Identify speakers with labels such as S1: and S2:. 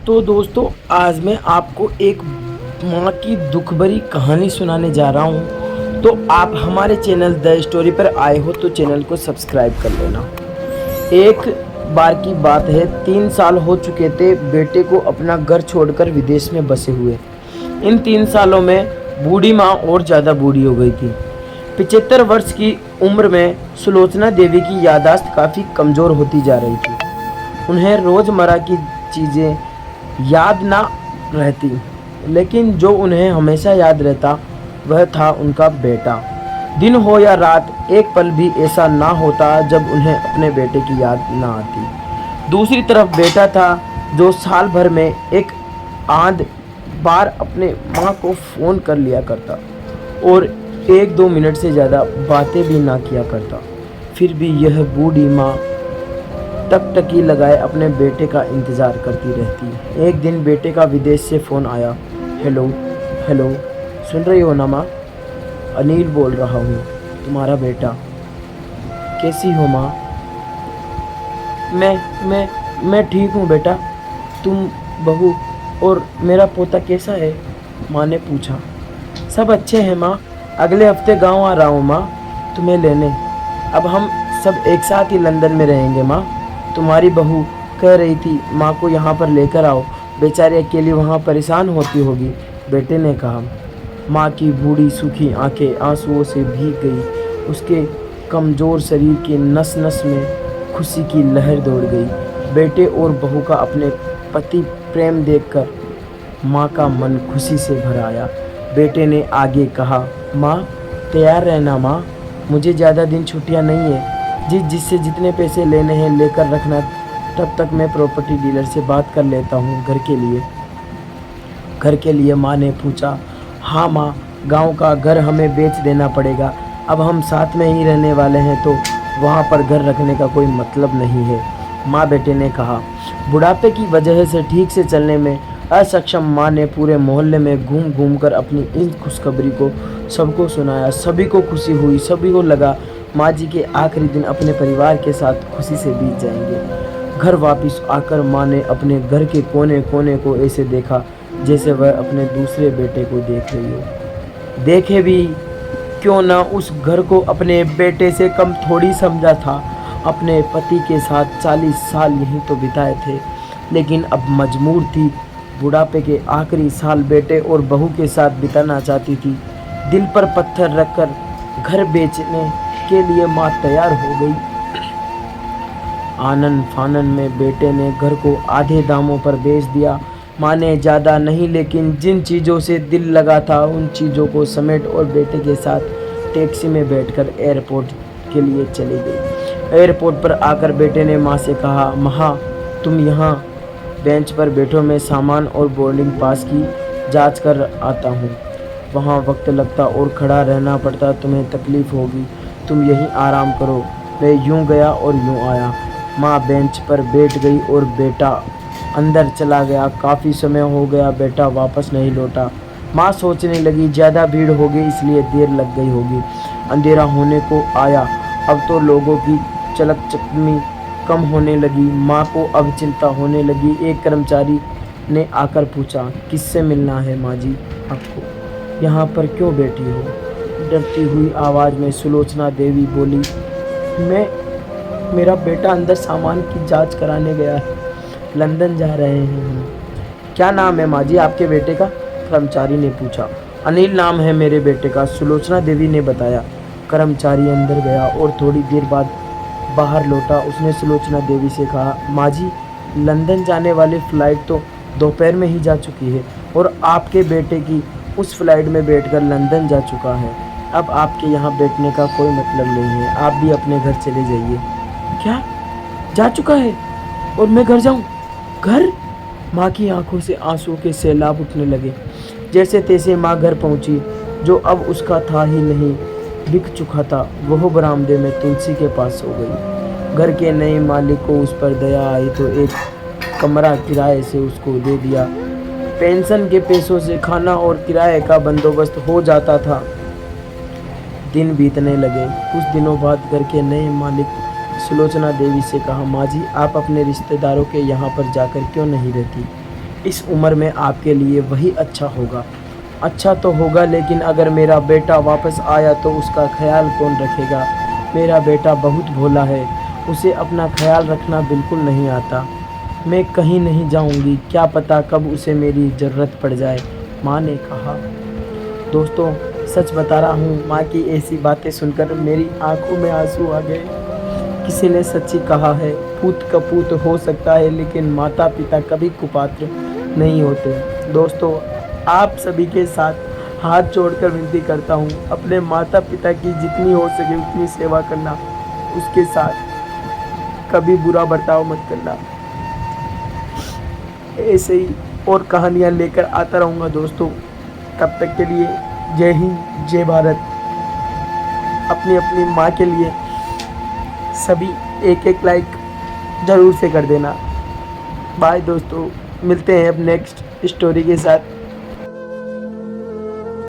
S1: तो दोस्तों, आज मैं आपको एक माँ की दुख भरी कहानी सुनाने जा रहा हूँ। तो आप हमारे चैनल द स्टोरी पर आए हो तो चैनल को सब्सक्राइब कर लेना। एक बार की बात है, 3 साल हो चुके थे बेटे को अपना घर छोड़कर विदेश में बसे हुए। इन 3 सालों में बूढ़ी माँ और ज़्यादा बूढ़ी हो गई थी। 75 वर्ष की उम्र में सुलोचना देवी की याददाश्त काफ़ी कमज़ोर होती जा रही थी। उन्हें रोज़मर्रा की चीज़ें याद ना रहती, लेकिन जो उन्हें हमेशा याद रहता वह था उनका बेटा। दिन हो या रात, एक पल भी ऐसा ना होता जब उन्हें अपने बेटे की याद ना आती। दूसरी तरफ बेटा था जो साल भर में एक आध बार अपने माँ को फ़ोन कर लिया करता और 1-2 मिनट से ज़्यादा बातें भी ना किया करता। फिर भी यह बूढ़ी माँ टकटकी लगाए अपने बेटे का इंतज़ार करती रहती। एक दिन बेटे का विदेश से फ़ोन आया। हेलो हेलो, सुन रही हो ना माँ? अनिल बोल रहा हूँ, तुम्हारा बेटा। कैसी हो माँ? मैं ठीक हूँ बेटा। तुम, बहू और मेरा पोता कैसा है? माँ ने पूछा। सब अच्छे हैं माँ। अगले हफ्ते गांव आ रहा हूँ माँ, तुम्हें लेने। अब हम सब एक साथ ही लंदन में रहेंगे माँ। तुम्हारी बहू कह रही थी माँ को यहाँ पर लेकर आओ, बेचारी अकेली वहाँ परेशान होती होगी, बेटे ने कहा। माँ की बूढ़ी सूखी आंखें आंसुओं से भीग गई। उसके कमज़ोर शरीर के नस नस में खुशी की लहर दौड़ गई। बेटे और बहू का अपने पति प्रेम देखकर माँ का मन खुशी से भर आया। बेटे ने आगे कहा, माँ तैयार रहना माँ, मुझे ज़्यादा दिन छुट्टियाँ नहीं है। जिससे जितने पैसे लेने हैं लेकर रखना, तब तक मैं प्रॉपर्टी डीलर से बात कर लेता हूँ घर के लिए। माँ ने पूछा। हाँ माँ, गांव का घर हमें बेच देना पड़ेगा। अब हम साथ में ही रहने वाले हैं तो वहाँ पर घर रखने का कोई मतलब नहीं है, माँ बेटे ने कहा। बुढ़ापे की वजह से ठीक से चलने में असक्षम माँ ने पूरे मोहल्ले में घूम घूम कर अपनी इस खुशखबरी को सबको सुनाया। सभी को खुशी हुई। सभी को लगा माँ जी के आखिरी दिन अपने परिवार के साथ खुशी से बीत जाएंगे। घर वापस आकर माँ ने अपने घर के कोने कोने को ऐसे देखा जैसे वह अपने दूसरे बेटे को देख रही हो। देखे भी क्यों ना, उस घर को अपने बेटे से कम थोड़ी समझा था। अपने पति के साथ 40 साल यहीं तो बिताए थे, लेकिन अब मजबूर थी। बुढ़ापे के आखिरी साल बेटे और बहू के साथ बिताना चाहती थी। दिल पर पत्थर रखकर घर बेचने के लिए माँ तैयार हो गई। आनन फानन में बेटे ने घर को आधे दामों पर बेच दिया। माँ ने ज़्यादा नहीं, लेकिन जिन चीज़ों से दिल लगा था उन चीज़ों को समेट और बेटे के साथ टैक्सी में बैठकर एयरपोर्ट के लिए चली गई। एयरपोर्ट पर आकर बेटे ने माँ से कहा, माँ तुम यहाँ बेंच पर बैठो, मैं सामान और बोर्डिंग पास की जांच कर आता हूँ। वहाँ वक्त लगता और खड़ा रहना पड़ता, तुम्हें तकलीफ़ होगी, तुम यहीं आराम करो। मैं यूं गया और यूं आया। माँ बेंच पर बैठ गई और बेटा अंदर चला गया। काफ़ी समय हो गया बेटा वापस नहीं लौटा। माँ सोचने लगी ज़्यादा भीड़ होगी इसलिए देर लग गई होगी। अंधेरा होने को आया। अब तो लोगों की चलक चकमी कम होने लगी। माँ को अब चिंता होने लगी। एक कर्मचारी ने आकर पूछा, किससे मिलना है माँ जी आपको? यहाँ पर क्यों बैठी हो? डरती हुई आवाज़ में सुलोचना देवी बोली, मेरा बेटा अंदर सामान की जांच कराने गया है, लंदन जा रहे हैं हम। क्या नाम है माँ जी आपके बेटे का? कर्मचारी ने पूछा। अनिल नाम है मेरे बेटे का, सुलोचना देवी ने बताया। कर्मचारी अंदर गया और थोड़ी देर बाद बाहर लौटा। उसने सुलोचना देवी से कहा, माँ जी लंदन जाने वाली फ़्लाइट तो दोपहर में ही जा चुकी है और आपके बेटे की उस फ्लाइट में बैठकर लंदन जा चुका है। अब आपके यहाँ बैठने का कोई मतलब नहीं है, आप भी अपने घर चले जाइए। क्या? जा चुका है और मैं घर जाऊँ? घर? माँ की आंखों से आंसू के सैलाब उठने लगे। जैसे तैसे माँ घर पहुँची, जो अब उसका था ही नहीं, बिक चुका था। वह बरामदे में तुलसी के पास सो गई। घर के नए मालिक को उस पर दया आई तो एक कमरा किराए से उसको दे दिया। पेंशन के पैसों से खाना और किराए का बंदोबस्त हो जाता था। दिन बीतने लगे। कुछ दिनों बाद घर के नए मालिक सुलोचना देवी से कहा, माँ जी आप अपने रिश्तेदारों के यहाँ पर जाकर क्यों नहीं रहती? इस उम्र में आपके लिए वही अच्छा होगा। अच्छा तो होगा, लेकिन अगर मेरा बेटा वापस आया तो उसका ख्याल कौन रखेगा? मेरा बेटा बहुत भोला है, उसे अपना ख्याल रखना बिल्कुल नहीं आता। मैं कहीं नहीं जाऊंगी, क्या पता कब उसे मेरी ज़रूरत पड़ जाए, माँ ने कहा। दोस्तों, सच बता रहा हूँ, माँ की ऐसी बातें सुनकर मेरी आंखों में आंसू आ गए। किसी ने सच्ची कहा है, पूत कपूत हो सकता है, लेकिन माता पिता कभी कुपात्र नहीं होते। दोस्तों, आप सभी के साथ हाथ जोड़कर विनती करता हूँ, अपने माता पिता की जितनी हो सके उतनी सेवा करना, उसके साथ कभी बुरा बर्ताव मत करना। ऐसे ही और कहानियाँ लेकर आता रहूँगा दोस्तों। तब तक के लिए जय हिंद, जय भारत। अपनी अपनी माँ के लिए सभी एक एक लाइक ज़रूर से कर देना। बाय दोस्तों, मिलते हैं अब नेक्स्ट स्टोरी के साथ।